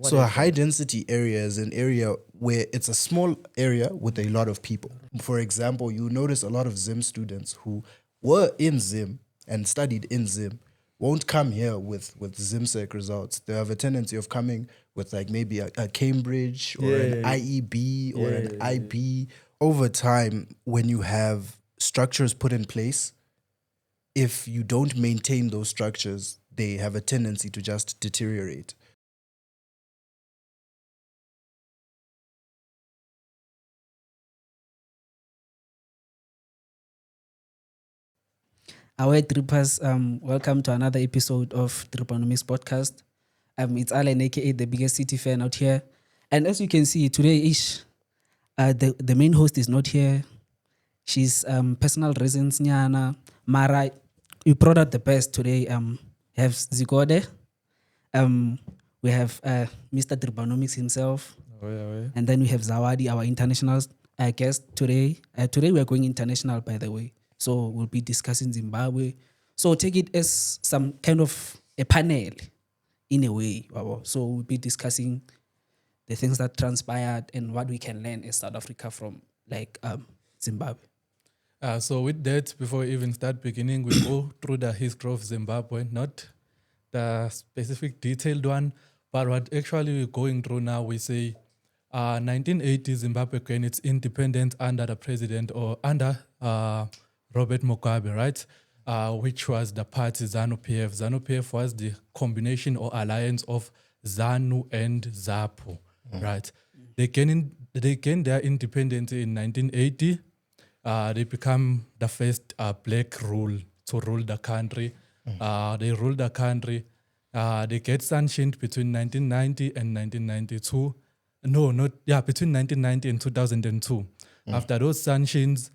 So a high density area is an area where it's a small area with a lot of people. For example, you notice a lot of Zim students who were in Zim and studied in Zim won't come here with ZimSec results. They have a tendency of coming with like maybe a Cambridge or an IEB or an IB. Over time, when you have structures put in place, if you don't maintain those structures, they have a tendency to just deteriorate. Our trippers, welcome to another episode of Triponomics Podcast. It's Alan, aka the biggest city fan out here. And as you can see, today ish, the main host is not here. She's personal reasons, Nyana. Mara, you brought out the best today. Have Zigode. We have Mr. Triponomics himself. And then we have Zawadi, our international guest today. Today we are going international, by the way. So we'll be discussing Zimbabwe. So take it as some kind of a panel in a way. So we'll be discussing the things that transpired and what we can learn as South Africa from Zimbabwe. So with that, before we even start beginning, we go through the history of Zimbabwe, not the specific detailed one, but what actually we're going through now. We say 1980 Zimbabwe gained its independence under the president or under Robert Mugabe, right? Which was the party ZANU-PF. ZANU-PF was the combination or alliance of ZANU and ZAPU, right? They gained their independence in 1980. They become the first black rule to rule the country. They rule the country. They get sanctioned between 1990 and 1992. Between 1990 and 2002. After those sanctions,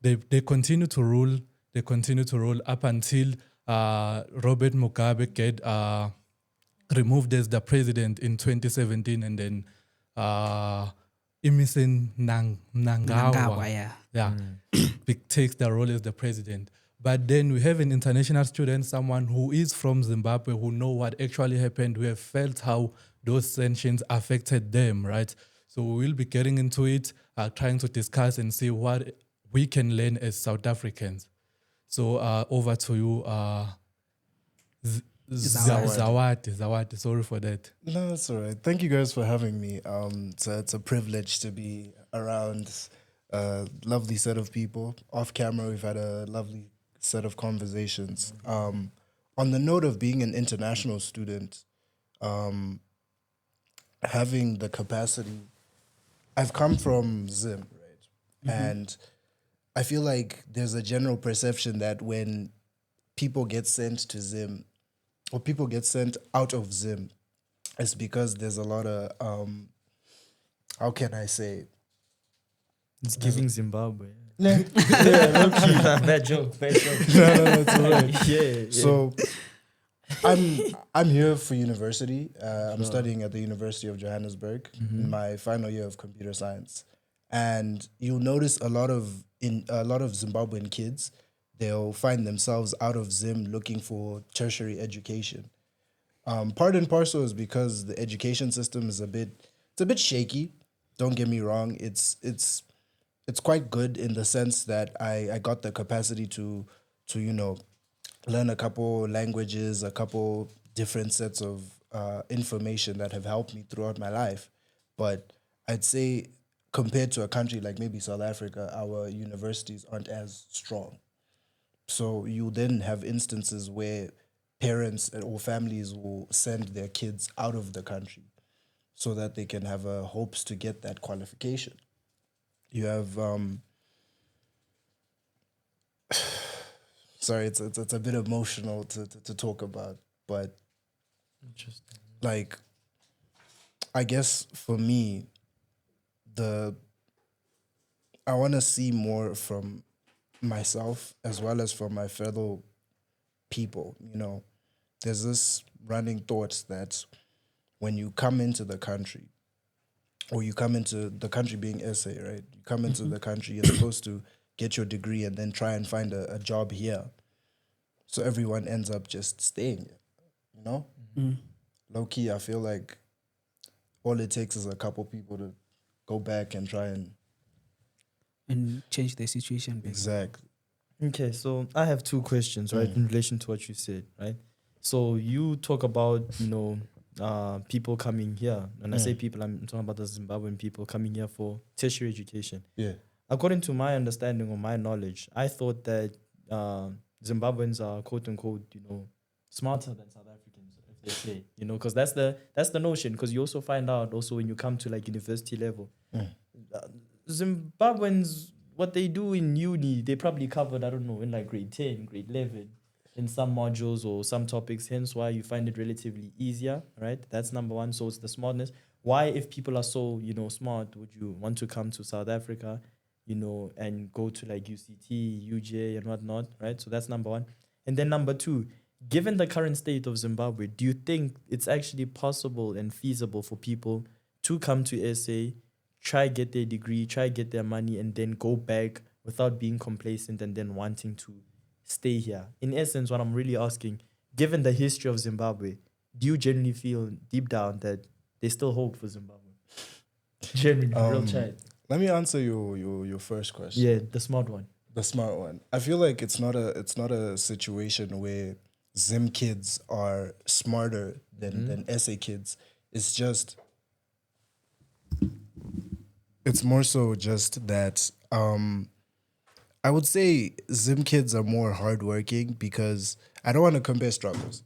they continue to rule. They continue to rule up until Robert Mugabe get removed as the president in 2017, and then Emerson Mnangagwa takes the role as the president. But then we have an international student, someone who is from Zimbabwe, who know what actually happened, who have felt how those sanctions affected them, right? So we will be getting into it, trying to discuss and see what we can learn as South Africans. So over to you, Zawadi. Sorry for that. No, that's all right. Thank you guys for having me. It's a privilege to be around a lovely set of people. Off camera, we've had a lovely set of conversations. On the note of being an international student, having the capacity, I've come from Zim, right? And I feel like there's a general perception that when people get sent to Zim or people get sent out of Zim, it's because there's a lot of, how can I say? It's giving Zimbabwe. Bad joke. No, it's all right. Yeah. So I'm here for university. I'm studying at the University of Johannesburg in my final year of computer science. And you'll notice a lot of Zimbabwean kids, they'll find themselves out of Zim looking for tertiary education. Part and parcel is because the education system is a bit shaky. Don't get me wrong. It's quite good in the sense that I got the capacity to learn a couple languages, a couple different sets of information that have helped me throughout my life. But I'd say compared to a country like maybe South Africa, our universities aren't as strong. So you then have instances where parents or families will send their kids out of the country so that they can have hopes to get that qualification. You have, sorry, it's a bit emotional to talk about, but Interesting. like, I guess for me, I want to see more from myself as well as from my fellow people. There's this running thought that when you come into the country, or you come into the country being SA, right? You come into the country, you're supposed to get your degree and then try and find a job here. So everyone ends up just staying, Low key, I feel like all it takes is a couple people to go back and try and change the situation. Basically. exactly. Okay, so I have two questions, right, in relation to what you said, right? So you talk about, people coming here. When I say people, I'm talking about the Zimbabwean people coming here for tertiary education. Yeah. According to my understanding or my knowledge, I thought that Zimbabweans are quote unquote, smarter than South Africans, if they say, because that's the notion. Because you also find out also when you come to like university level, Zimbabweans, what they do in uni, they probably covered, I don't know, in like grade 10, grade 11, in some modules or some topics. Hence why you find it relatively easier, right? That's number one. So it's the smartness. Why, if people are so, smart, would you want to come to South Africa, and go to like UCT, UJ and whatnot, right? So that's number one. And then number two, given the current state of Zimbabwe, do you think it's actually possible and feasible for people to come to SA, try get their degree, try get their money, and then go back without being complacent and then wanting to stay here? In essence, what I'm really asking, given the history of Zimbabwe, do you genuinely feel deep down that there's still hope for Zimbabwe? Genuinely, real chat. Let me answer your first question. Yeah, the smart one. The smart one. I feel like it's not a situation where Zim kids are smarter than SA kids. It's more so just that I would say Zim kids are more hardworking because I don't want to compare struggles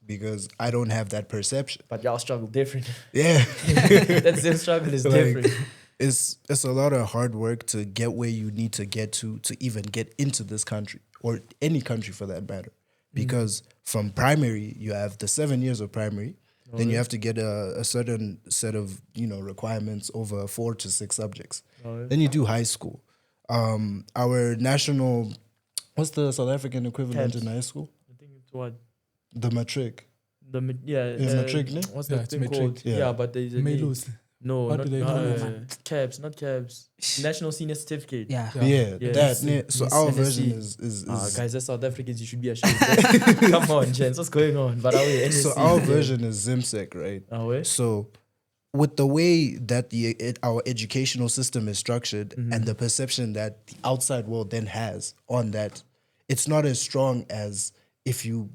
because I don't have that perception. But y'all struggle different. Yeah. That Zim struggle is different. It's a lot of hard work to get where you need to get to even get into this country or any country for that matter. Because from primary, you have the 7 years of primary. Then you have to get a certain set of requirements over 4 to 6 subjects. Then you do high school. Our national, what's the South African equivalent in high school? I think it's what? The matric. Matric, ne? what's Yeah, that it's thing matric. called? Yeah. Yeah, but there's a name. Melus. No, What not do they call it? cabs, not cabs. National Senior Certificate. Yeah. Yeah, Yeah. that. ne? So our NSC. version is Guys, that's South Africans. You should be ashamed. Come on, gents. What's going on? But so our version is ZimSec, right? So with the way that our educational system is structured and the perception that the outside world then has on that, it's not as strong as if you,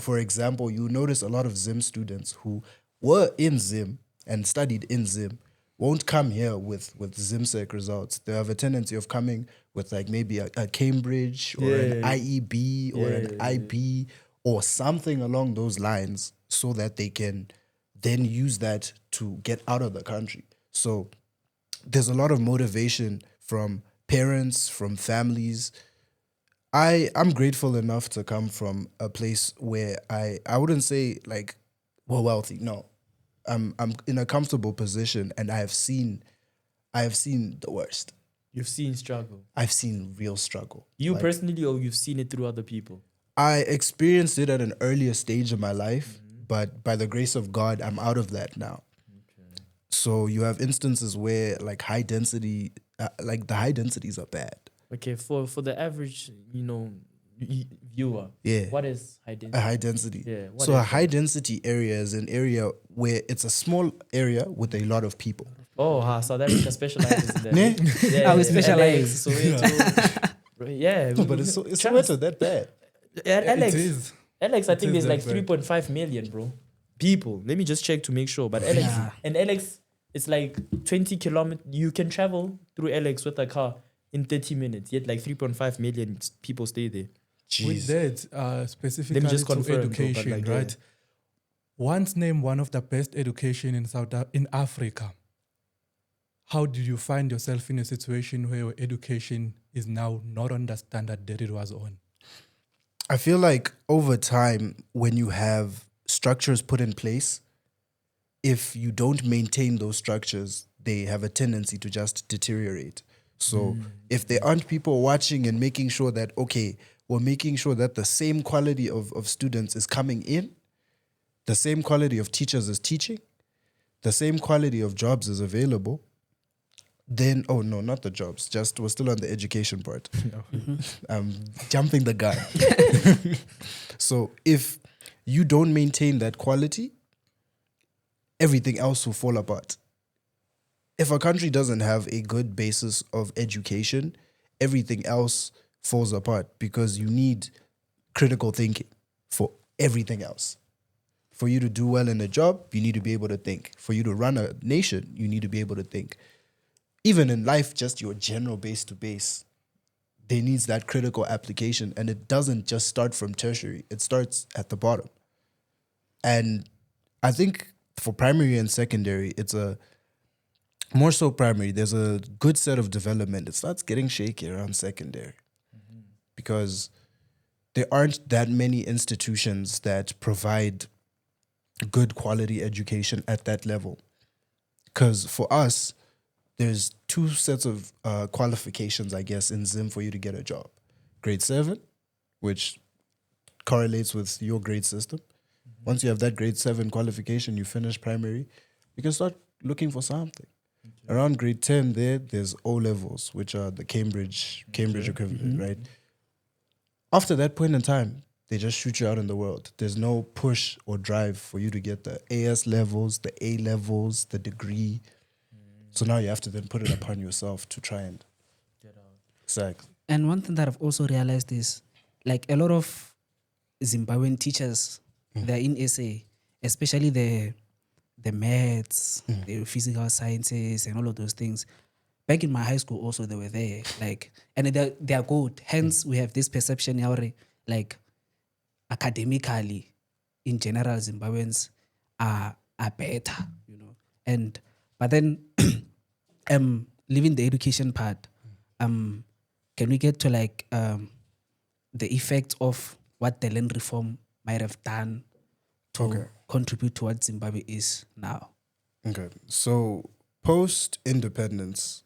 for example, you notice a lot of Zim students who were in Zim and studied in Zim won't come here with ZimSec results. They have a tendency of coming with like maybe a Cambridge or an IEB or an IB or something along those lines so that they can then use that to get out of the country. So there's a lot of motivation from parents, from families. I'm grateful enough to come from a place where I wouldn't say like we're wealthy. No, I'm in a comfortable position, and I have seen the worst. You've seen struggle. I've seen real struggle. You personally, or you've seen it through other people? I experienced it at an earlier stage in my life, but by the grace of God, I'm out of that now. Okay. So you have instances where like high density, like the high densities are bad. Okay, for the average, viewer, what is high density? A high density. Yeah. So a high density area is an area where it's a small area with a lot of people. Oh, South Africa specializes in that. Ne? We specialize. No, but it's Soweto that bad. Alex, It is. Alex, I think there's like that 3.5 million, bro. People. Let me just check to make sure. But Alex, and Alex, it's like 20 kilometers. You can travel through Alex with a car in 30 minutes. Yet like 3.5 million people stay there. Jeez. With that, specifically Let me just to confirm, education, like, right? Once name one of the best education in Africa. How did you find yourself in a situation where your education is now not on the standard that it was on? I feel like over time, when you have structures put in place, if you don't maintain those structures, they have a tendency to just deteriorate. So if there aren't people watching and making sure that, okay, we're making sure that the same quality of students is coming in, the same quality of teachers is teaching, the same quality of jobs is available, then, oh no, not the jobs, just we're still on the education part. I'm jumping the gun. So if you don't maintain that quality, everything else will fall apart. if a country doesn't have a good basis of education, everything else falls apart because you need critical thinking for everything else. For you to do well in a job, you need to be able to think. For you to run a nation, you need to be able to think. Even in life, just your general base to base, there needs that critical application. And it doesn't just start from tertiary. It starts at the bottom. And I think for primary and secondary, it's a more so primary. There's a good set of development. It starts getting shaky around secondary because there aren't that many institutions that provide good quality education at that level. Because for us, there's two sets of qualifications, I guess, in Zim for you to get a job. Grade 7, which correlates with your grade system. Once you have that grade 7 qualification, you finish primary, you can start looking for something. Okay. Around grade 10 there's O-levels, which are the Cambridge equivalent, right? After that point in time, they just shoot you out in the world. There's no push or drive for you to get the AS levels, the A levels, the degree. So now you have to then put it upon yourself to try and Get out. Exactly. And one thing that I've also realized is, like, a lot of Zimbabwean teachers, they're in SA, especially the maths, the physical sciences, and all of those things. Back in my high school, also they were there, like, and they're good. Hence, we have this perception, like, academically, in general, Zimbabweans are better, And but then, leaving the education part, can we get to like the effect of what the land reform might have done to contribute to what Zimbabwe is now? Okay, so post-independence,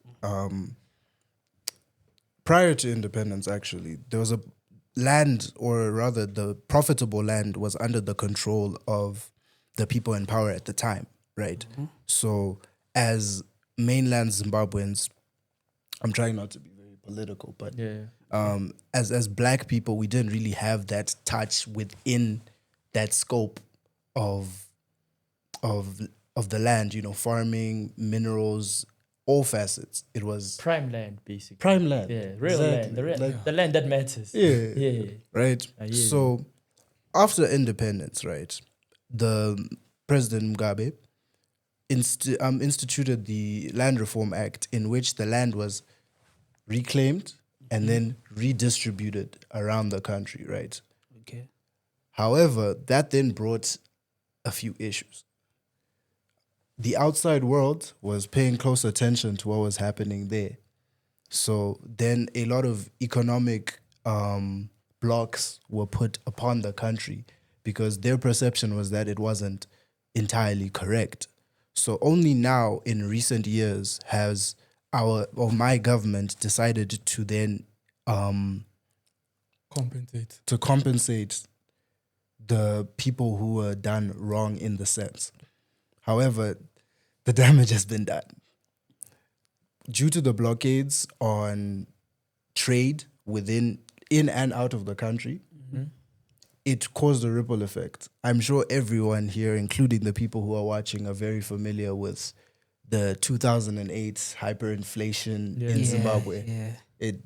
prior to independence, actually, there was a land, or rather the profitable land was under the control of the people in power at the time, right? So as mainland Zimbabweans, I'm trying not to be very political, but as black people, we didn't really have that touch within that scope of the land, farming, minerals, all facets. It was prime land, basically. Prime land. Yeah, real land. The land that matters. Yeah. Right? So after independence, right, the President Mugabe instituted the Land Reform Act, in which the land was reclaimed and then redistributed around the country, right? Okay. However, that then brought a few issues. The outside world was paying close attention to what was happening there. So then a lot of economic blocks were put upon the country because their perception was that it wasn't entirely correct. So only now in recent years has my government decided to then compensate the people who were done wrong in the sense. However, the damage has been done. Due to the blockades on trade in and out of the country, it caused a ripple effect. I'm sure everyone here, including the people who are watching, are very familiar with the 2008 hyperinflation in Zimbabwe. Yeah. It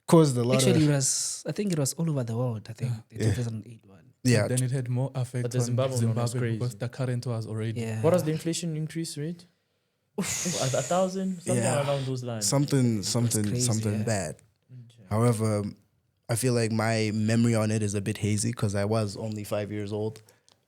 caused a lot Actually, I think it was all over the world, the 2008 one. Yeah. But then it had more effect But the on Zimbabwe one was Zimbabwe crazy. because the current was already. Yeah. What was the inflation increase rate? 1,000? Something around those lines. Something bad. However, I feel like my memory on it is a bit hazy because I was only 5 years old.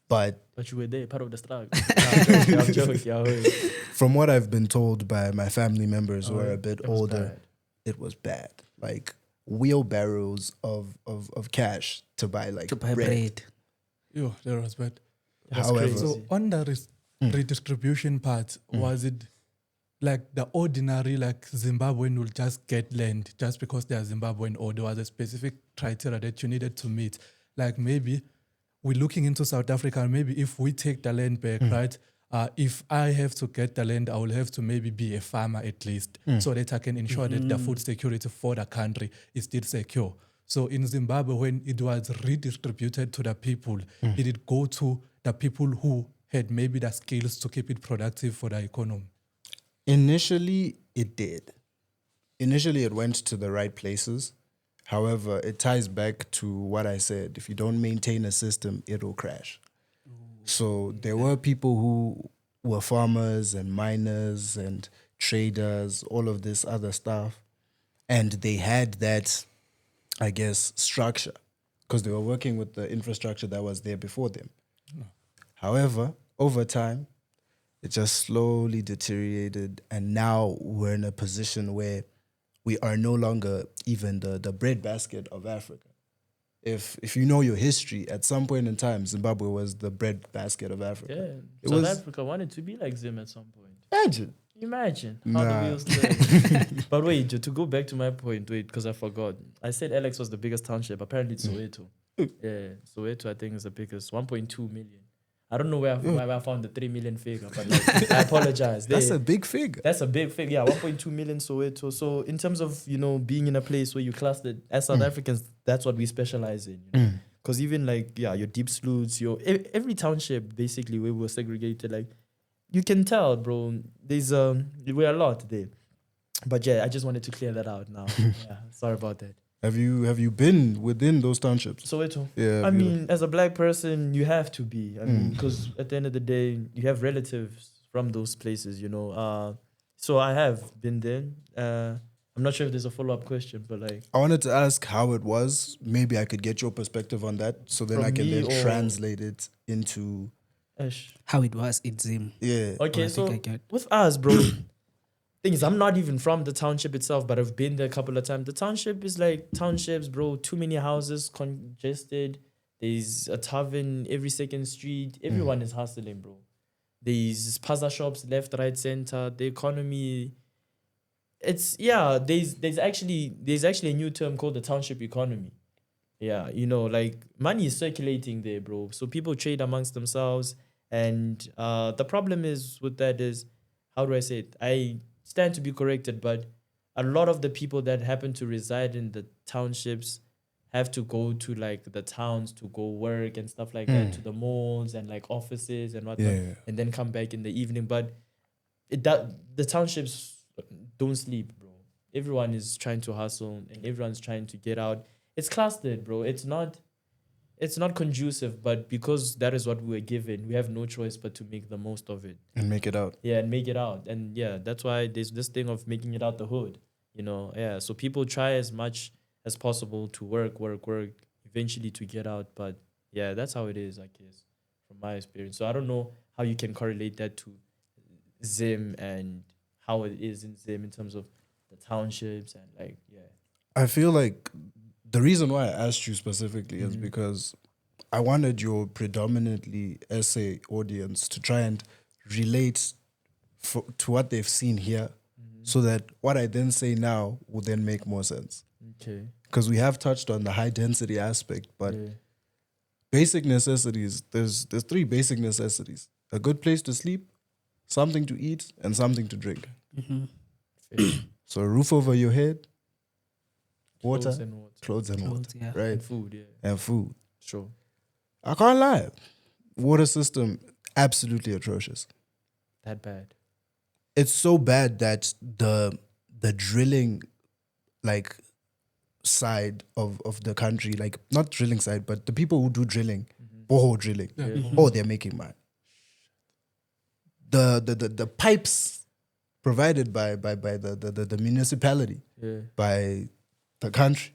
But you were there, part of the struggle. I'm joking. From what I've been told by my family members who are a bit older, bad. it was bad. Like wheelbarrows of cash to buy bread. Yo, that was bad. However, crazy. So on the redistribution part, was it like the ordinary, like Zimbabwean will just get land just because they are Zimbabwean, or there was a specific criteria that you needed to meet? Like maybe we're looking into South Africa, and maybe if we take the land back, right? If I have to get the land, I will have to maybe be a farmer at least, so that I can ensure that the food security for the country is still secure. So in Zimbabwe, when it was redistributed to the people, did it go to the people who had maybe the skills to keep it productive for the economy? Initially, it did. Initially, it went to the right places. However, it ties back to what I said. If you don't maintain a system, it'll crash. So there were people who were farmers and miners and traders, all of this other stuff. And they had that, I guess, structure because they were working with the infrastructure that was there before them. However, over time, it just slowly deteriorated. And now we're in a position where we are no longer even the breadbasket of Africa. If you know your history, at some point in time, Zimbabwe was the breadbasket of Africa. Yeah, South Africa wanted to be like Zim at some point. Imagine. How the wheels turn. But wait, to go back to my point, because I forgot. I said Alex was the biggest township. Apparently, it's Soweto. Yeah, Soweto, I think, is the biggest. 1.2 million. I don't know where I found the 3 million figure, but like, I apologize. That's a big figure. That's a big figure. Yeah, 1.2 million Soweto. So in terms of, being in a place where you clustered, as South Africans, that's what we specialize in. Because even like, your deep sleuths, every township, basically, where we were segregated, like, you can tell, bro, we're a lot there. But yeah, I just wanted to clear that out now. Yeah, sorry about that. Have you been within those townships? Soweto. Yeah. I mean, as a black person, you have to be. I mean, because at the end of the day, you have relatives from those places, So I have been there. I'm not sure if there's a follow-up question, but like... I wanted to ask how it was. Maybe I could get your perspective on that so then I can then translate it into... How it was in Zim. Yeah. Okay, so with us, bro... Thing is, I'm not even from the township itself, but I've been there a couple of times. The township is like townships, bro. Too many houses, congested. There's a tavern every second street. Everyone is hustling, bro. There's plaza shops left, right, center. The economy, there's actually a new term called the township economy. Yeah, like money is circulating there, bro. So people trade amongst themselves, and the problem is with that is, how do I say it? I stand to be corrected, but a lot of the people that happen to reside in the townships have to go to like the towns to go work and stuff like that, to the malls and like offices and whatnot, and then come back in the evening. But the townships don't sleep, bro. Everyone is trying to hustle and everyone's trying to get out. It's clustered, bro. It's not conducive, but because that is what we were given, we have no choice but to make the most of it. And make it out. Yeah, and make it out. And yeah, that's why there's this thing of making it out the hood, Yeah, so people try as much as possible to work, eventually to get out. But yeah, that's how it is, I guess, from my experience. So I don't know how you can correlate that to Zim and how it is in Zim in terms of the townships and like, yeah. I feel like the reason why I asked you specifically is because I wanted your predominantly essay audience to try and relate to what they've seen here so that what I then say now will then make more sense. Okay. Because we have touched on the high density aspect, but basic necessities, there's 3 basic necessities. A good place to sleep, something to eat, and something to drink. So a roof over your head, water, clothes and water, yeah. right? And food, yeah. And food. Sure. I can't lie. Water system, absolutely atrocious. That bad. It's so bad that the drilling, like, side of the country, like, not drilling side, but the people who do drilling, borehole drilling, they're making money. The pipes provided by the municipality, by the country,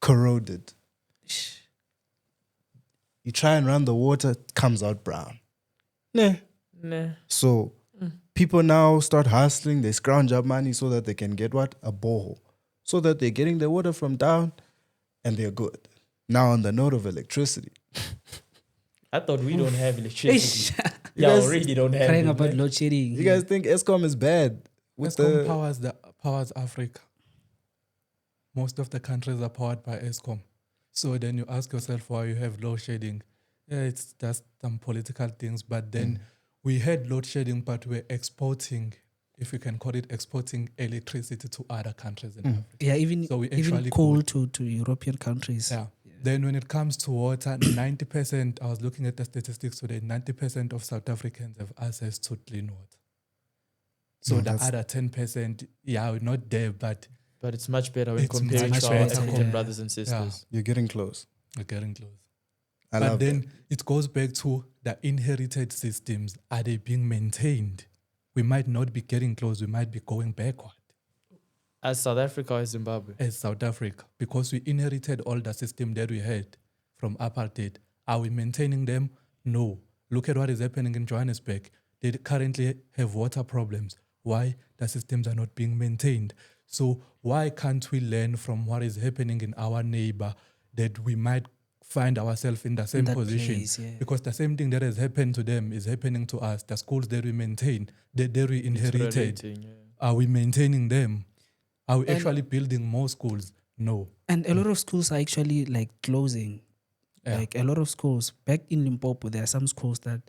corroded. You try and run the water, it comes out brown. Nah. So people now start hustling, they scrounge up money so that they can get what? A borehole. So that they're getting their water from down and they're good. Now on the note of electricity. I thought we don't have electricity. guys already don't have Crying it. about load shedding. You guys think ESCOM is bad? ESCOM powers Africa. Most of the countries are powered by ESCOM. So then you ask yourself why you have load shedding. Yeah, it's just some political things. But then we had load shedding, but we're exporting, if you can call it exporting electricity to other countries in Africa. Yeah, even So we even actually coal to European countries. Yeah. Then when it comes to water, 90%, I was looking at the statistics today, 90% of South Africans have access to clean water. So No, the that's- other 10%, we're not there, but But it's much better when It's comparing much to our better. African Yeah. brothers and sisters. You're getting close. we're getting close. I But love then that. it goes back to the inherited systems. Are they being maintained? We might not be getting close. We might be going backward As South Africa or Zimbabwe. as South Africa because we inherited all the system that we had from apartheid. Are we maintaining them? No. Look at what is happening in Johannesburg. They currently have water problems. Why? The systems are not being maintained. So why can't we learn from what is happening in our neighbor that we might find ourselves in the same that position? place, yeah. Because the same thing that has happened to them is happening to us. The schools that we maintain, that we It's inherited, relating, yeah. are we maintaining them? Are we And- actually building more schools? No. And a lot of schools are actually like closing. Yeah. Like a lot of schools back in Limpopo, there are some schools that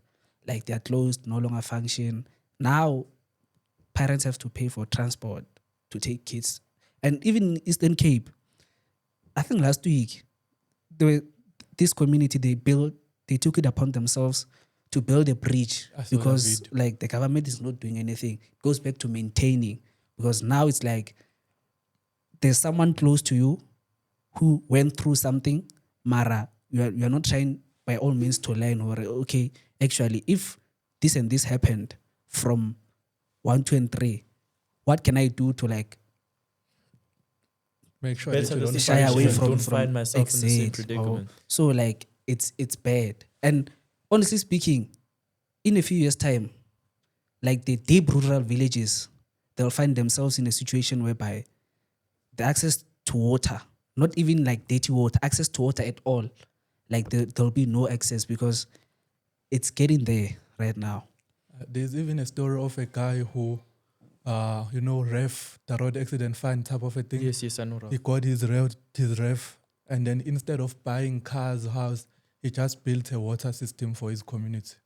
like they are closed, no longer function. Now, parents have to pay for transport to take kids, and even in Eastern Cape, I think last week, this community they took it upon themselves to build a bridge I saw that because video. like the government is not doing anything. It goes back to maintaining because now it's like there's someone close to you who went through something, Mara, you are not trying by all means to learn or okay, actually, if this and this happened from 1, 2, and 3, what can I do to like Make sure Better that you the don't shy situation, away from don't find myself in the same exit or- predicament. so like it's bad. And honestly speaking, in a few years' time, like the deep rural villages, they'll find themselves in a situation whereby the access to water, not even like dirty water, access to water at all, like there'll be no access because it's getting there right now. There's even a story of a guy who, the road accident fund type of a thing. Yes, I know. He got his ref, and then instead of buying cars, house, he just built a water system for his community.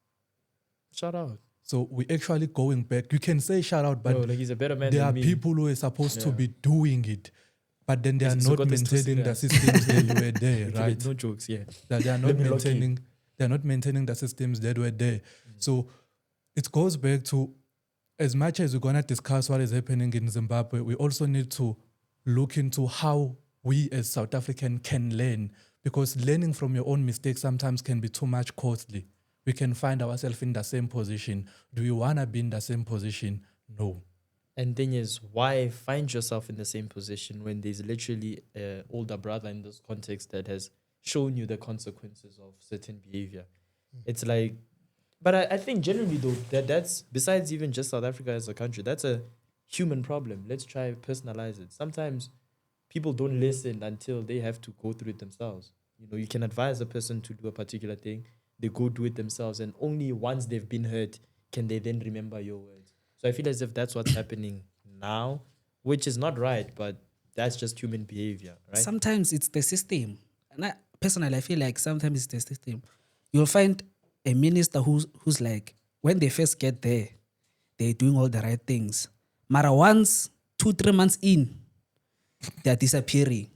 Shout out. So we actually going back. You can say shout out, but But like he's a better man there than are me. people who are supposed to Yeah. be doing it, but then they are So not got this maintaining the twisted systems that were there, Okay, right? No jokes, yeah. That they are not Let me lock in. maintaining. They are not maintaining the systems that were there. So it goes back to, as much as we're gonna discuss what is happening in Zimbabwe, we also need to look into how we as South African can learn, because learning from your own mistakes sometimes can be too much costly. We can find ourselves in the same position. Do we wanna be in the same position? No. And thing is, why find yourself in the same position when there's literally an older brother in this context that has shown you the consequences of certain behavior? It's like, but I think generally though, that's besides even just South Africa as a country, that's a human problem. Let's try personalize it. Sometimes people don't listen until they have to go through it themselves. You know, you can advise a person to do a particular thing, they go do it themselves, and only once they've been hurt can they then remember your words. So I feel as if that's what's happening now, which is not right, but that's just human behavior, right? Sometimes it's the system. And personally, I feel like sometimes it's the system. You'll find a minister who's like, when they first get there, they're doing all the right things. Mara once, 2-3 months in, they're disappearing.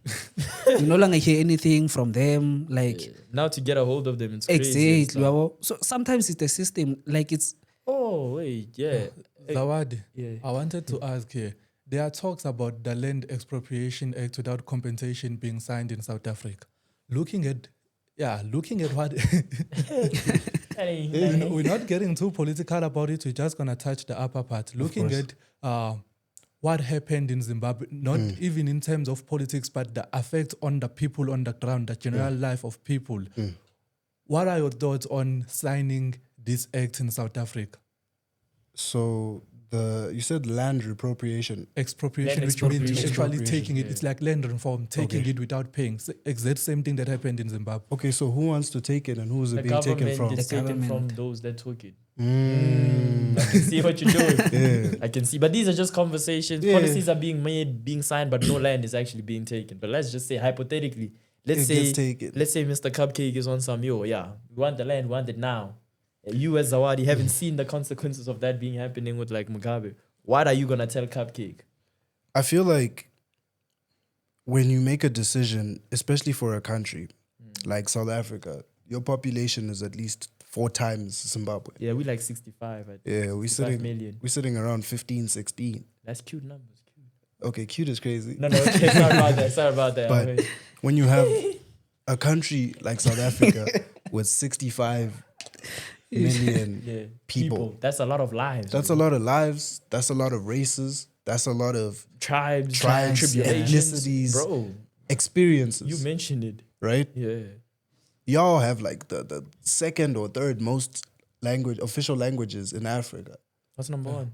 You no longer hear anything from them. Like, Now to get a hold of them, it's crazy. and exactly. stuff. So sometimes it's the system. Like it's Oh, wait, yeah. Zawadi, Yeah. I wanted to ask here. There are talks about the Land Expropriation Act without compensation being signed in South Africa. Looking at what we're not getting too political about it. We're just gonna touch the upper part. Looking at what happened in Zimbabwe, not even in terms of politics, but the effect on the people on the ground, the general life of people. What are your thoughts on signing this act in South Africa? So you said land reappropriation. Expropriation, Land which means expropriation. actually taking it. Yeah. It's like land reform, taking it without paying. Exact same thing that happened in Zimbabwe. Okay, so who wants to take it and who's The it being taken government from? is taken from government. those that took it. Mm. I can see what you're doing. Yeah. I can see. But these are just conversations. Yeah. Policies are being made, being signed, but no land is actually being taken. But let's just say hypothetically, let's It say gets taken. let's say Mr. Cupcake is on some we want the land, we want it now. You as Zawadi haven't seen the consequences of that being happening with like Mugabe. What are you gonna tell Cupcake? I feel like when you make a decision, especially for a country like South Africa, your population is at least 4 times Zimbabwe. Yeah, we like 65. Yeah, 65 million. we're sitting around 15, 16. That's cute numbers. Cute. Okay, cute is crazy. No, okay, sorry about that. But Okay. when you have a country like South Africa with 65 million Yeah, people, that's a lot of lives. that's bro. a lot of lives. That's a lot of races. That's a lot of Tribes, tribulations, ethnicities, bro. experiences. You mentioned it. right? Yeah. Y'all have like the second or third most official languages in Africa. What's number one?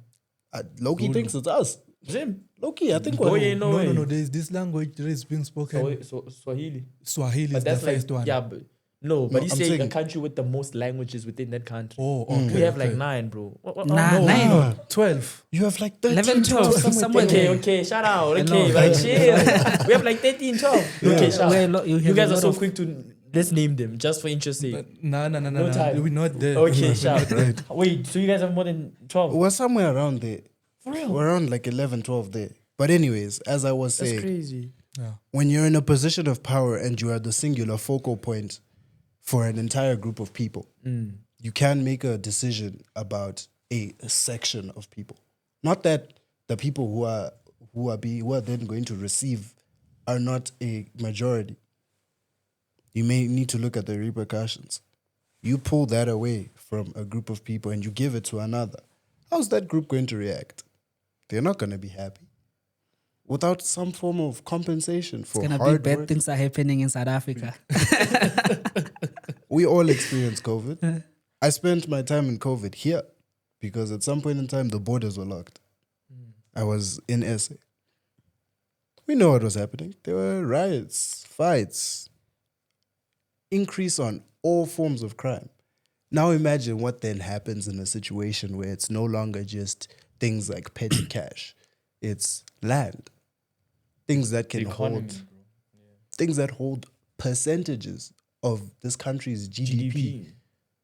Loki thinks it's us. Zim. Loki, I think Oh, we're yeah, no way. No. There's this language that is being spoken. So Swahili. Swahili But is the that's like first one. yeah, but No, he's I'm saying a saying- country with the most languages within that country. Oh, okay. We have like okay. 9, bro. Nah, no, 9. no. 12. You have like 13, 11, 12, somewhere there. Okay, shout out. I Okay, know. but chill. We have like 13, 12. Okay, shout out. You You have guys a are lot so of- quick to let's name them just for interest sake. No. No time. We're not there. Okay, shout. Wait, so you guys have more than 12? We're somewhere around there. For real? We're around like 11, 12 there. But anyways, as I was That's saying, crazy. Yeah. when you're in a position of power and you are the singular focal point for an entire group of people, you can make a decision about a section of people. Not that the people who are then going to receive are not a majority. You may need to look at the repercussions. You pull that away from a group of people and you give it to another. How's that group going to react? They're not going to be happy. Without some form of compensation for It's gonna be hard bad work. things are happening in South Africa. We all experienced COVID. I spent my time in COVID here because at some point in time the borders were locked. I was in SA. We know what was happening. There were riots, fights, increase on all forms of crime. Now imagine what then happens in a situation where it's no longer just things like petty cash. It's land. Things that can hold things that hold percentages of this country's GDP.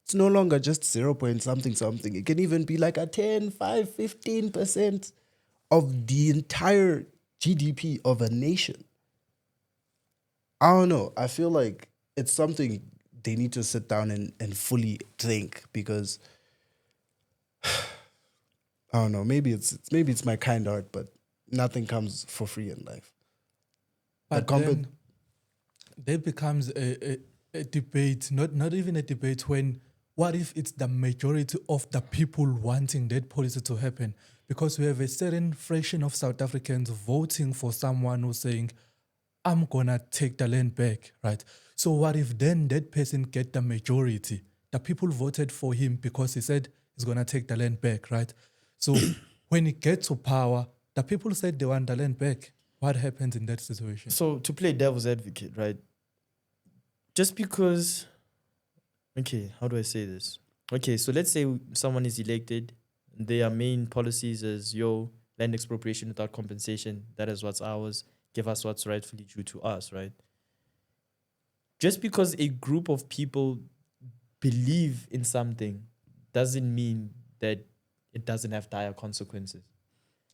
It's no longer just 0 point something something. It can even be like a 10, 5, 15% of the entire GDP of a nation. I don't know. I feel like it's something they need to sit down and fully think because I don't know. Maybe it's my kind heart, but nothing comes for free in life. But The then there becomes a debate, not even a debate, when what if it's the majority of the people wanting that policy to happen? Because we have a certain fraction of South Africans voting for someone who's saying, I'm going to take the land back, right? So what if then that person get the majority? The people voted for him because he said he's going to take the land back, right? So when he gets to power, the people said they want the land back. What happens in that situation? So to play devil's advocate, right? Just because, okay, how do I say this? Okay, so let's say someone is elected, their main policies is, land expropriation without compensation, that is what's ours, give us what's rightfully due to us, right? Just because a group of people believe in something doesn't mean that it doesn't have dire consequences.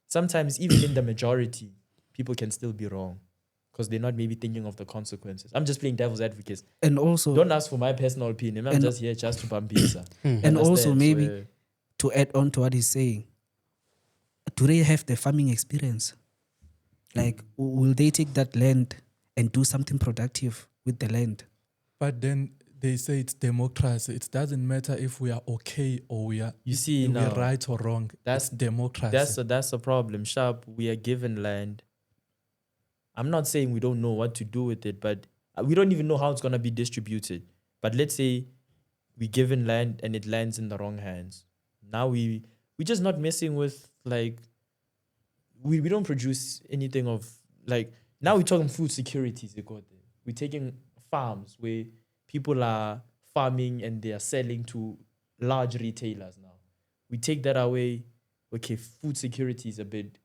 Sometimes even in the majority, people can still be wrong because they're not maybe thinking of the consequences. I'm just playing devil's advocate. And also, Don't ask for my personal opinion. I'm And- just here just to bambisa. and also Understand? maybe So, to add on to what he's saying, do they have the farming experience? Like, will they take that land and do something productive with the land? But then they say it's democracy. It doesn't matter if we are okay or we are we're right or wrong. That's- It's democracy. that's a problem. Sharp, we are given land. I'm not saying we don't know what to do with it, but we don't even know how it's going to be distributed. But let's say we given land and it lands in the wrong hands. Now we're just not messing with, like, we don't produce anything of, like, now we're talking food security. We're taking farms where people are farming and they are selling to large retailers now. We take that away. Okay, food security is a bit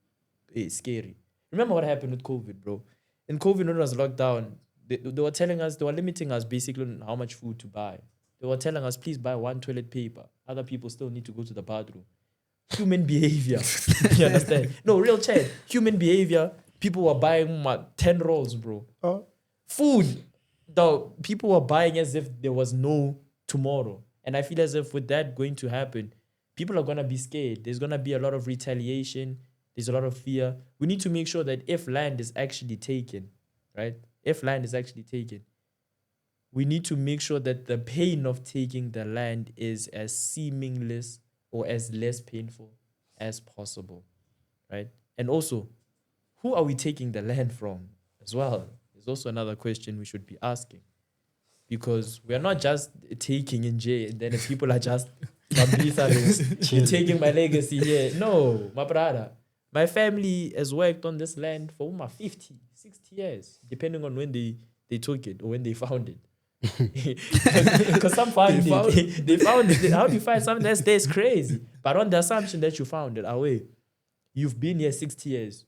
scary. Remember what happened with COVID, bro? In COVID, when it was locked down, they were telling us, they were limiting us basically on how much food to buy. They were telling us, please buy 1 toilet paper. Other people still need to go to the bathroom. Human behavior. You understand? No, real chat. Human behavior. People were buying 10 rolls, bro. Food. Though people were buying as if there was no tomorrow. And I feel as if with that going to happen, people are going to be scared. There's going to be a lot of retaliation. There's a lot of fear. We need to make sure that if land is actually taken, right? If land is actually taken, we need to make sure that the pain of taking the land is as seamless or as less painful as possible, right? And also, who are we taking the land from as well? There's also another question we should be asking. Because we are not just taking in jail and then the people are just you're taking my legacy here. No, my brother. My family has worked on this land for 50, 60 years, depending on when they took it or when they found it. Because some found it. They found it. How do you find something that's there is crazy? But on the assumption that you found it, away, you've been here 60 years.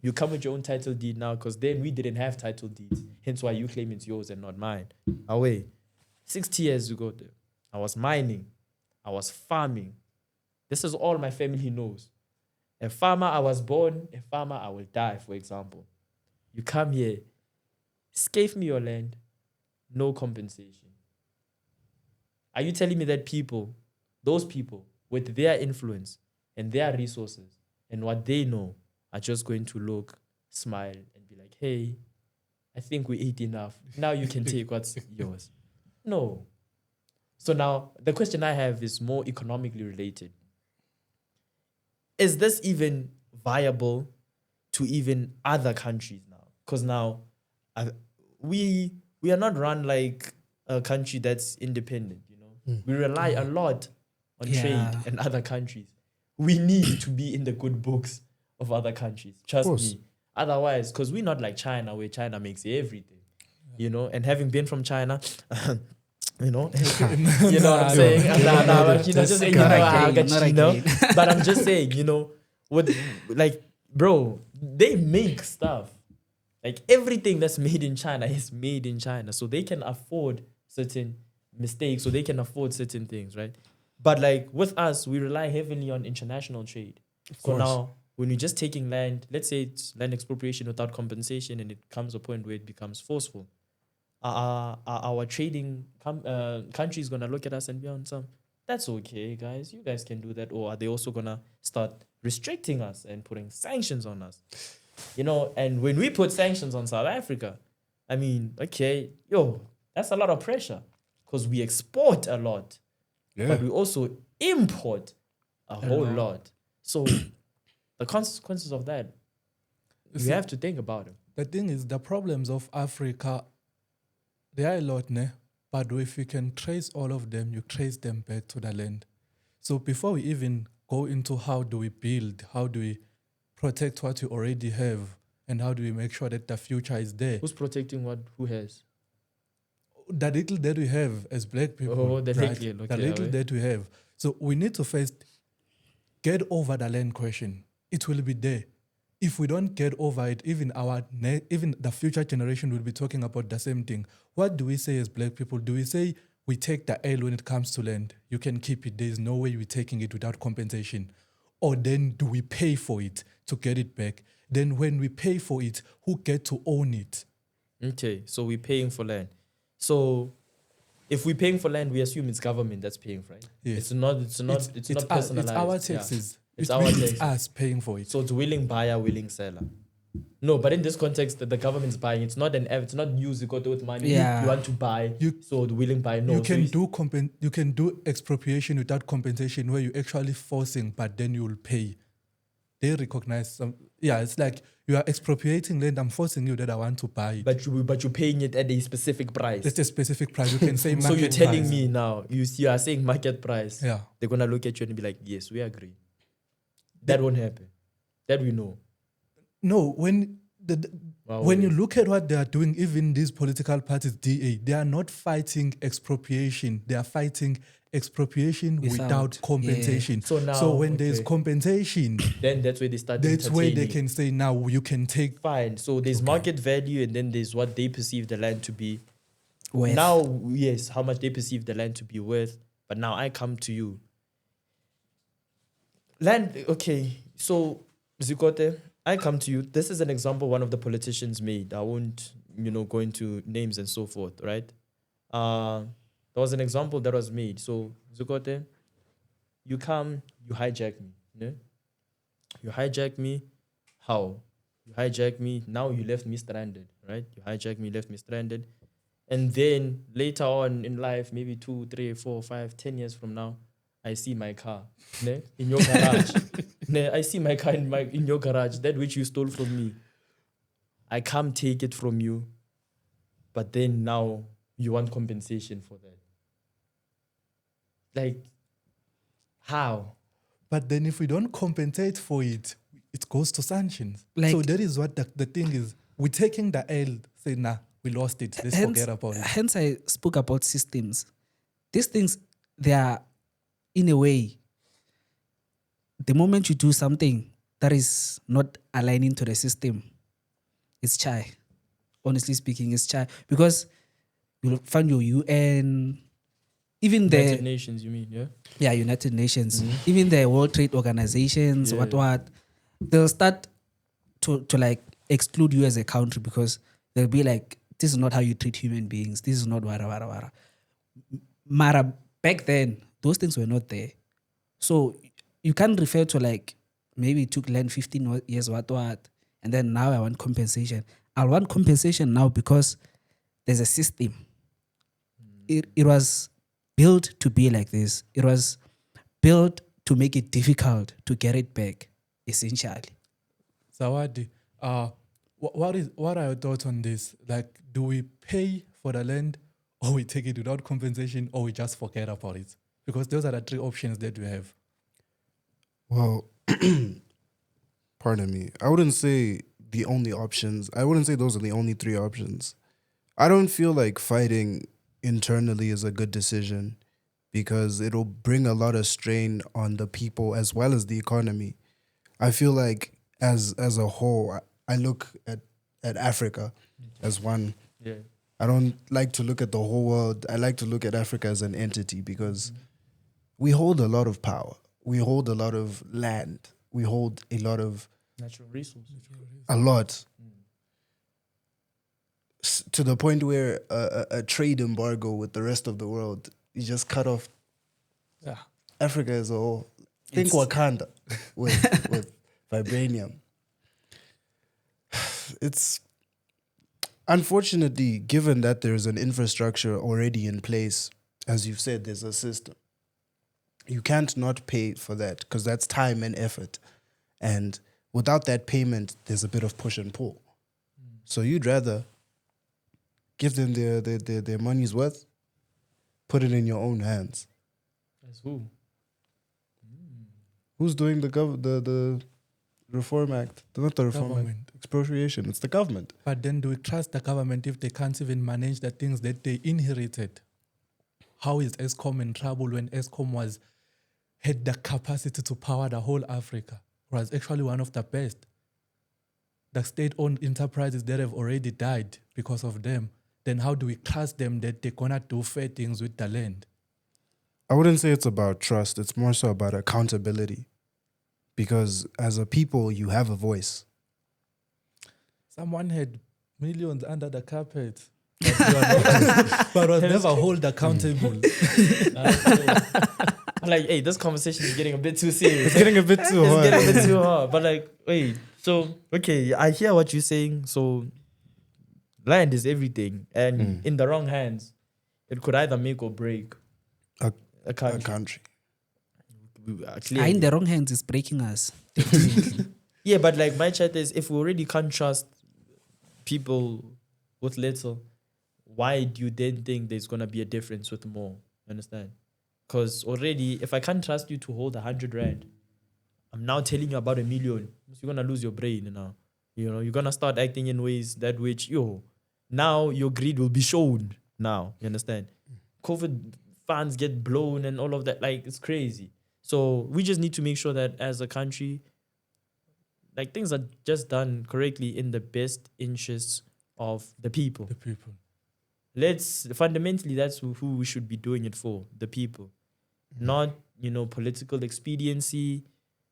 You come with your own title deed now, because then we didn't have title deeds. Hence why you claim it's yours and not mine. Away. 60 years ago, there, I was mining. I was farming. This is all my family knows. A farmer, I was born. A farmer, I will die, for example. You come here, scave me your land, no compensation. Are you telling me that people, those people, with their influence and their resources and what they know, are just going to look, smile, and be like, hey, I think we ate enough. Now you can take what's yours. No. So now the question I have is more economically related. Is this even viable to even other countries now? Because now we are not run like a country that's independent, you know. We rely a lot on trade and other countries. We need to be in the good books of other countries. Trust me. Otherwise, because we're not like China, where China makes everything, you know. And having been from China, you know, you know what I'm saying? But I'm just saying, you know, what, like, bro, they make stuff. Like everything that's made in China is made in China, so they can afford certain mistakes, so they can afford certain things, right? But like with us, we rely heavily on international trade. So now, when you're just taking land, let's say it's land expropriation without compensation, and it comes a point where it becomes forceful, our trading country is going to look at us and be on some, that's okay, guys. You guys can do that. Or are they also going to start restricting us and putting sanctions on us? You know, and when we put sanctions on South Africa, I mean, okay, that's a lot of pressure because we export a lot, but we also import a whole lot. So the consequences of that, you have to think about it. The thing is, the problems of Africa, there are a lot, ne? But if you can trace all of them, you trace them back to the land. So before we even go into how do we build, how do we protect what we already have, and how do we make sure that the future is there? Who's protecting what? Who has? The little that we have as black people. Oh, the little. Okay, the little that we have. So we need to first get over the land question. It will be there. If we don't get over it, even even the future generation will be talking about the same thing. What do we say as black people? Do we say we take the L when it comes to land? You can keep it. There's no way we're taking it without compensation. Or then do we pay for it to get it back? Then when we pay for it, who get to own it? Okay, so we're paying for land. So if we're paying for land, we assume it's government that's paying for it. Yes. It's not personalized. It's our taxes. Yeah. It's our taxes. It's us paying for it. So it's willing buyer, willing seller. No, but in this context, the government's buying. It's not news. You got with money. Yeah. You want to buy. So the willing buyer. No, you can do expropriation without compensation, where you're actually forcing, but then you will pay. They recognize some. Yeah, it's like you are expropriating land. I'm forcing you that I want to buy it. But you're paying it at a specific price. It's a specific price. You can say market So you're telling price. me now, you are saying market price. Yeah. They're gonna look at you and be like, yes, we agree. That won't happen. That we know. No, when you look at what they are doing, even these political parties, DA, they are not fighting expropriation. They are fighting expropriation without compensation. Yeah. So when there's compensation, then that's where they start. That's where they can say, now you can take. Fine. So there's market value, and then there's what they perceive the land to be worth. Now, yes, how much they perceive the land to be worth. But now I come to you. Land, okay. So, Zikote, I come to you. This is an example one of the politicians made. I won't, go into names and so forth, right? The There was an example that was made. So, Zukote, you come, you hijack me. Yeah? You hijack me. How? You hijack me. Now you left me stranded, right? You hijack me, left me stranded. And then later on in life, maybe 2, 3, 4, 5, 10 years from now, I see my car ne, in your garage. Ne, I see my car in your garage, that which you stole from me. I can't take it from you. But then now you want compensation for that. Like, how? But then if we don't compensate for it, it goes to sanctions. Like- so that is what the thing is. We're taking the L, say, nah, we lost it. Let's forget about it. Hence, I spoke about systems. These things, they are, in a way, the moment you do something that is not aligning to the system, it's chai. Honestly speaking, it's chai. Because you'll find your UN, even United the Nations, you mean, yeah? United Nations, even the World Trade Organizations, Yeah. what, they'll start to like exclude you as a country because they'll be like, this is not how you treat human beings. This is not wara. Mara, back then, those things were not there. So you can't refer to like, maybe it took land 15 years, what, and then now I want compensation. I want compensation now because there's a system. It was built to be like this. It was built to make it difficult to get it back, essentially. Zawadi, what are your thoughts on this? Like, do we pay for the land, or we take it without compensation, or we just forget about it? Because those are the three options that we have. Well, pardon me. I wouldn't say the only options. I wouldn't say those are the only three options. I don't feel like fighting internally is a good decision because it'll bring a lot of strain on the people as well as the economy. I feel like as a whole, I look at Africa as one. Yeah. I don't like to look at the whole world. I like to look at Africa as an entity because we hold a lot of power. We hold a lot of land. We hold a lot of Natural resources. a lot to the point where a trade embargo with the rest of the world, you just cut off Yeah. Africa as a whole. Think Wakanda with vibranium. It's unfortunately, given that there's an infrastructure already in place, as you've said, there's a system. You can't not pay for that because that's time and effort. And without that payment, there's a bit of push and pull. So you'd rather give them their money's worth, put it in your own hands. As who? Who's doing the Reform Act? Not the Reform Act. Government. Expropriation. It's the government. But then do we trust the government if they can't even manage the things that they inherited? How is ESCOM in trouble when ESCOM had the capacity to power the whole Africa? Was actually one of the best. The state-owned enterprises that have already died because of them. Then how do we trust them that they're gonna do fair things with the land? I wouldn't say it's about trust. It's more so about accountability. Because as a people, you have a voice. Someone had millions under the carpet, but was never hold accountable. I'm like, hey, this conversation is getting a bit too serious. It's getting a bit too It's hard. getting a bit too hard. But like, wait, so okay, I hear what you're saying. So land is everything. And in the wrong hands, it could either make or break A a country. country. Clearly. In the wrong hands, it's breaking us. Yeah, but like my chat is, if we already can't trust people with little, why do you then think there's gonna be a difference with more? You understand? Because already, if I can't trust you to hold 100 rand, I'm now telling you about 1 million. So you're gonna lose your brain now. You know, you're gonna start acting in ways that which now your greed will be shown. Now, you understand? COVID funds get blown and all of that. Like, it's crazy. So we just need to make sure that as a country, like, things are just done correctly in the best interests of the people. The people. Fundamentally, that's who we should be doing it for, the people. Not, political expediency,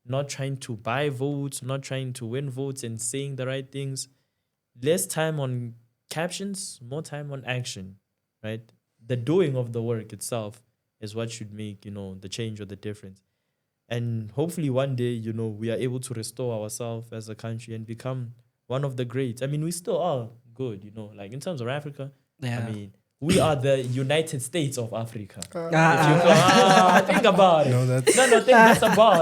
not trying to buy votes, not trying to win votes and saying the right things. Less time on captions, more time on action, right? the doing of the work itself is what should make, the change or the difference. And hopefully one day, we are able to restore ourselves as a country and become one of the greats. I mean, we still are good, like in terms of Africa. Yeah. I mean, we are the United States of Africa. Think about it. No, that's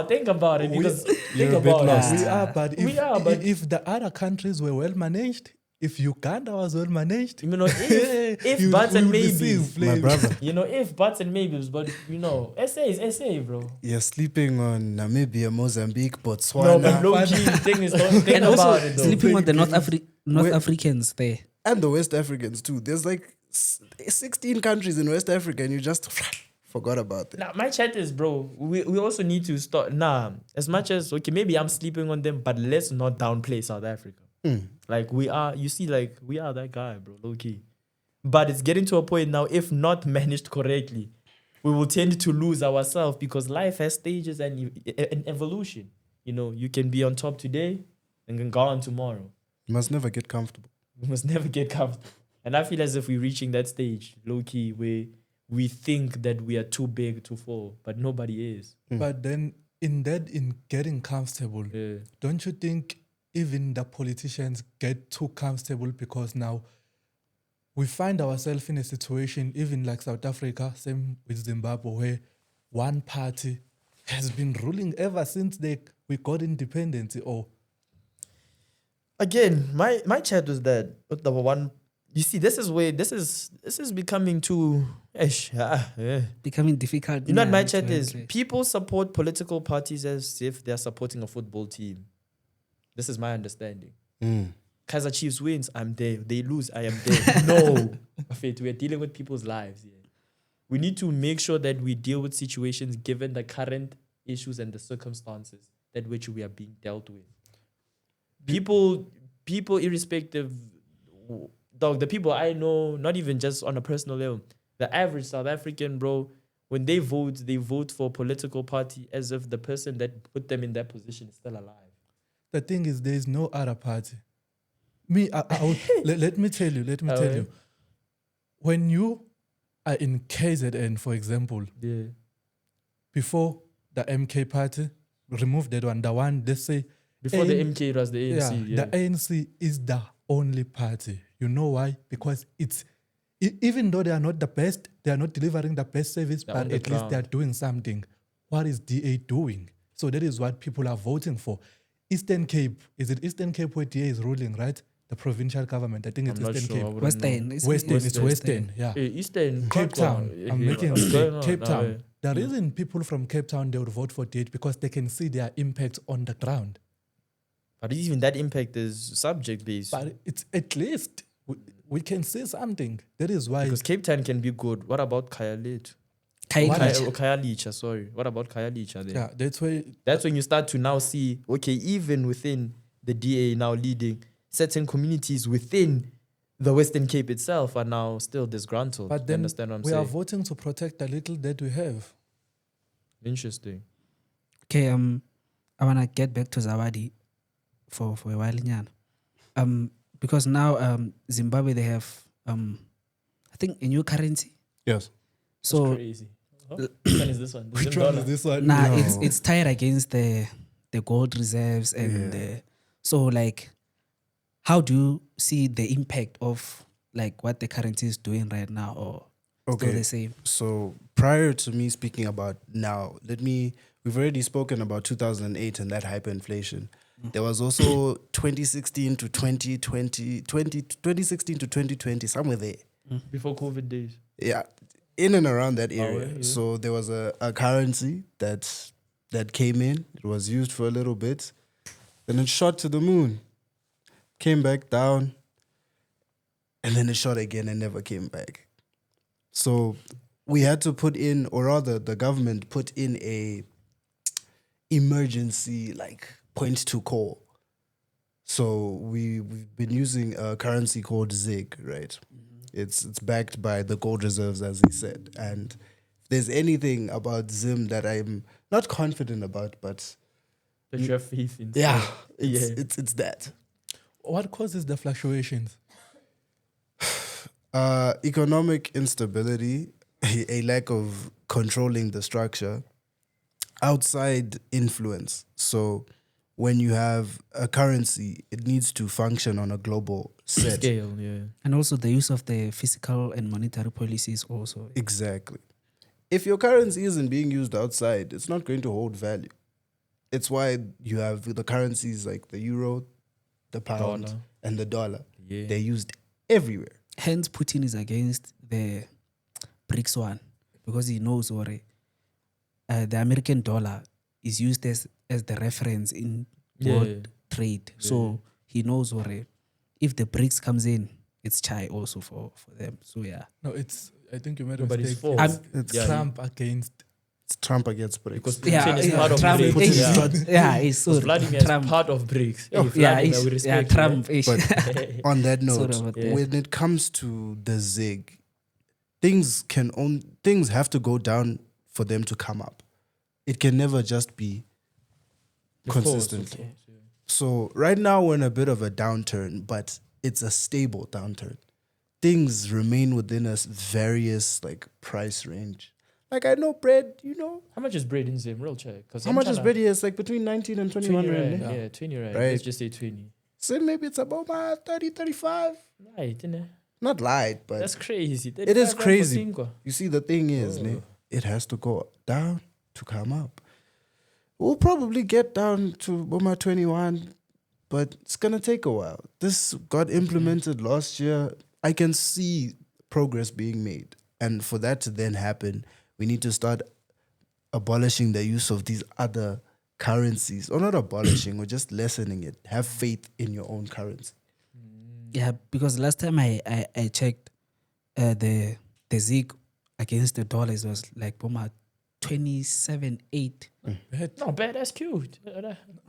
Think about it. Because think you're a bit about lost. it. We are, but if the other countries were well managed, if Uganda was well managed, if buts and maybes, my brother. If buts and maybes, but SA is SA, bro. You're sleeping on Namibia, Mozambique, No, Botswana, but low key, thing is, don't think And also about it, though. sleeping on the North Wait. Africans there. and the West Africans too. There's like 16 countries in West Africa, and you just forgot about them. Nah, my chat is, bro, we also need to start. As much as, okay, maybe I'm sleeping on them, but let's not downplay South Africa. Like, we are that guy, bro, low key. But it's getting to a point now, if not managed correctly, we will tend to lose ourselves because life has stages and evolution. You can be on top today and can go on tomorrow. You must never get comfortable. We must never get comfortable. And I feel as if we're reaching that stage, low key, where we think that we are too big to fall, but nobody is. but then in getting comfortable, Yeah. don't you think even the politicians get too comfortable because now we find ourselves in a situation, even like South Africa, same with Zimbabwe, where one party has been ruling ever since we got independence? Or Again, my chat was that the one. You see, this is becoming too. Becoming difficult. You know what my Yeah, chat is? exactly. People support political parties as if they're supporting a football team. This is my understanding. Kaizer Chiefs wins, I'm there. They lose, I am there. No. Afet, we are dealing with people's lives here. We need to make sure that we deal with situations given the current issues and the circumstances that which we are being dealt with. People irrespective, dog, the people I know, not even just on a personal level, the average South African, bro, when they vote for a political party as if the person that put them in that position is still alive. the thing is, there is no other party. Let me tell you. When you are in KZN, for example, Yeah. before the MK party, remove that one, the one they say, Before the MK, it was the ANC. Yeah. the ANC is the only party. You know why? Because even though they are not the best, they are not delivering the best service, They're on but the at least they are ground. doing something. What is DA doing? So that is what people are voting for. Eastern Cape, is it Eastern Cape where DA is ruling, right? The provincial government, I think it's I'm not Eastern sure. I Cape. wouldn't Western. know. It's It's Western, yeah. Eastern Cape Town. I'm making a what's mistake. going on? Cape No, Town. yeah. The reason people from Cape Town they would vote for DA because they can see their impact on the ground. But even that impact is subject based. But it's at least we can see something. That is why Because Cape Town can be good. What about Khayelitsha? Khayelitsha. Khayelitsha, sorry. What about Khayelitsha then? yeah, that's why That's when you start to now see, okay, even within the DA now leading, certain communities within the Western Cape itself are now still disgruntled. but You then understand what I'm we saying? are voting to protect the little that we have. Interesting. Okay, I wanna get back to Zawadi for a while, Nyan. Because now Zimbabwe they have I think a new currency. Yes. So Crazy. Oh, which one is this one? Which one is this one? nah, No. it's tied against the gold reserves and so like how do you see the impact of like what the currency is doing right now or still Okay. the same? So prior to me speaking about now, we've already spoken about 2008 and that hyperinflation. There was also 2016 to 2020, 2016 to 2020, somewhere there. Before COVID days. Yeah, in and around that area. yeah. So there was a currency that came in. It was used for a little bit. Then it shot to the moon, came back down, and then it shot again and never came back. So we had to put in, or rather the government put in a emergency like point to call. So we've been using a currency called ZIG, right? It's backed by the gold reserves, as he said. And if there's anything about Zim that I'm not confident about, but That you have faith in. yeah, Yeah. it's that. What causes the fluctuations? Economic instability, a lack of controlling the structure, outside influence. So when you have a currency, it needs to function on a global set. Scale, yeah. And also the use of the fiscal and monetary policies also. Exactly. If your currency isn't being used outside, it's not going to hold value. It's why you have the currencies like the euro, the pound, Dollar. and the dollar. Yeah. They're used everywhere. Hence, Putin is against the BRICS one because he knows already the American dollar is used as the reference in world trade. So he knows already if the BRICS comes in, it's chai also for them. So yeah. No, I think you made a Nobody's mistake. fault. It's Yeah, Trump against. It's Trump against BRICS. Because Putin is part of Trump, BRICS. it's so Because Vladimir is Trump. part of BRICS. Hey, Yeah, Vladimir, we respect you, Trump. But on that note, Sort of, yeah. when it comes to the zig, things have to go down for them to come up. It can never just be Of course, consistent. yeah. So right now we're in a bit of a downturn, but it's a stable downturn. Things remain within a various like price range. Like I know bread, How much is bread in Zim? Real check. how much is bread here? It's like between 19 and 21 20 rand. rand. eh? Yeah, 20 rand. Right. Let's just say 20. So maybe it's about 30, 35. Right, innit? Not light, but That's crazy. it is 35 rand for crazy. Singwa. You see, the thing is, Oh. ne, it has to go down to come up. We'll probably get down to Boma 21, but it's going to take a while. This got implemented last year. I can see progress being made. And for that to then happen, we need to start abolishing the use of these other currencies. Or not abolishing, or just lessening it. Have faith in your own currency. Yeah, because last time I checked, the Zig against the dollars was like 27.8. Not bad. That's cute.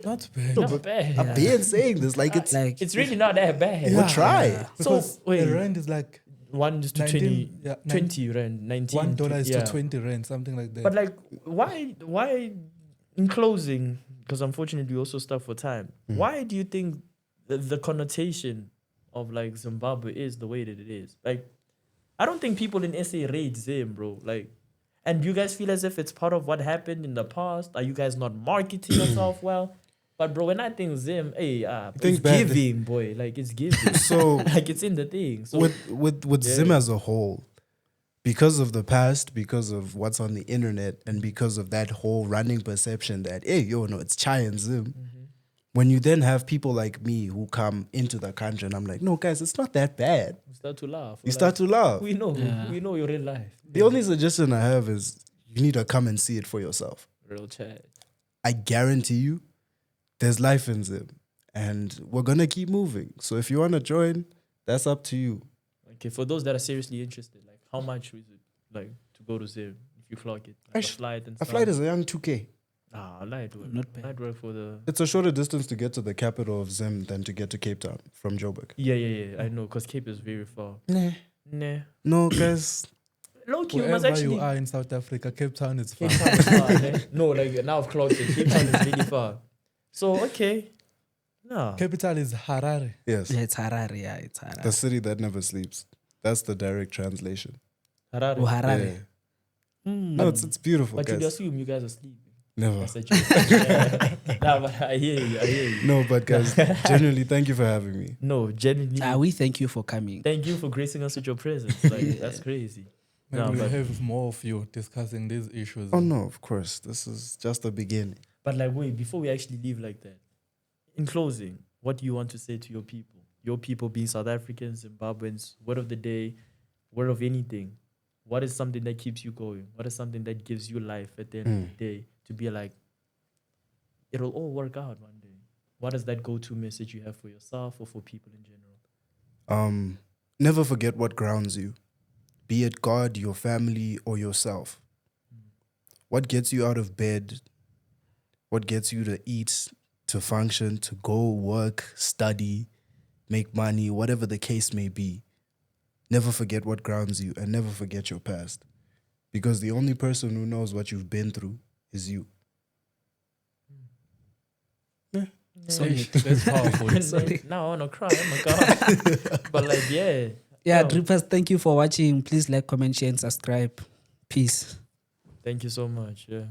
Not bad. Not bad. I've been saying this. Like, it's, Like It's really not that bad. we'll try. So, Because wait. the rand is like 1 is to 19, 20, yeah, 20 rand, 19. $1 is yeah. to 20 rand, something like that. But like, why in closing, because unfortunately we also stuck for time, why do you think the connotation of like Zimbabwe is the way that it is? Like, I don't think people in SA rate Zim, bro. Like, and you guys feel as if it's part of what happened in the past? Are you guys not marketing yourself well? But bro, when I think Zim, hey, think it's bad. giving, boy. Like, it's giving. So like, it's in the thing. So with Zim as a whole, because of the past, because of what's on the internet, and because of that whole running perception that, hey, it's Chai and Zim. When you then have people like me who come into the country and I'm like, no, guys, it's not that bad. you start to laugh. You start to laugh. We know. Yeah. We know your real life. The only suggestion I have is you need to come and see it for yourself. Real chat. I guarantee you there's life in Zim. And we're going to keep moving. So if you want to join, that's up to you. Okay, for those that are seriously interested, like how much is it like to go to Zim if you clock it? Like a flight and A stuff. flight is a young 2K. light work. Not bad. Light work for the. It's a shorter distance to get to the capital of Zim than to get to Cape Town from Joburg. Yeah. I know, because Cape is very far. Nah. Nah. No, guys. Low key, you must Wherever actually. you are in South Africa, Cape Town is far. Cape Town is far. eh? No, like now I've clocked it. Cape Town is really far. So okay. No. Capital is Harare. Yes. Yeah, it's Harare. Yeah, it's Harare. The city that never sleeps. That's the direct translation. Harare. Oh, Harare. Yeah. Mm. No, it's beautiful, But you guys. assume you guys are sleeping. Never. That's a joke. Nah, but I hear you. No, but guys, genuinely, thank you for having me. No, genuinely. We thank you for coming. Thank you for gracing us with your presence. Like, that's crazy. Maybe No, we'll but- have more of you discussing these issues. Oh, no, of course. This is just the beginning. But like, wait, before we actually leave like that, in closing, what do you want to say to your people? Your people being South Africans, Zimbabweans, word of the day, word of anything. What is something that keeps you going? What is something that gives you life at the end of the day to be like, it'll all work out one day? What is that go-to message you have for yourself or for people in general? Never forget what grounds you, be it God, your family, or yourself. What gets you out of bed? What gets you to eat, to function, to go work, study, make money, whatever the case may be. Never forget what grounds you and never forget your past. Because the only person who knows what you've been through is you. Solid. That's powerful. Now I want to cry. Oh my God. But like, yeah. Yeah, Well, Drippers, thank you for watching. Please like, comment, share, and subscribe. Peace. thank you so much. Yeah.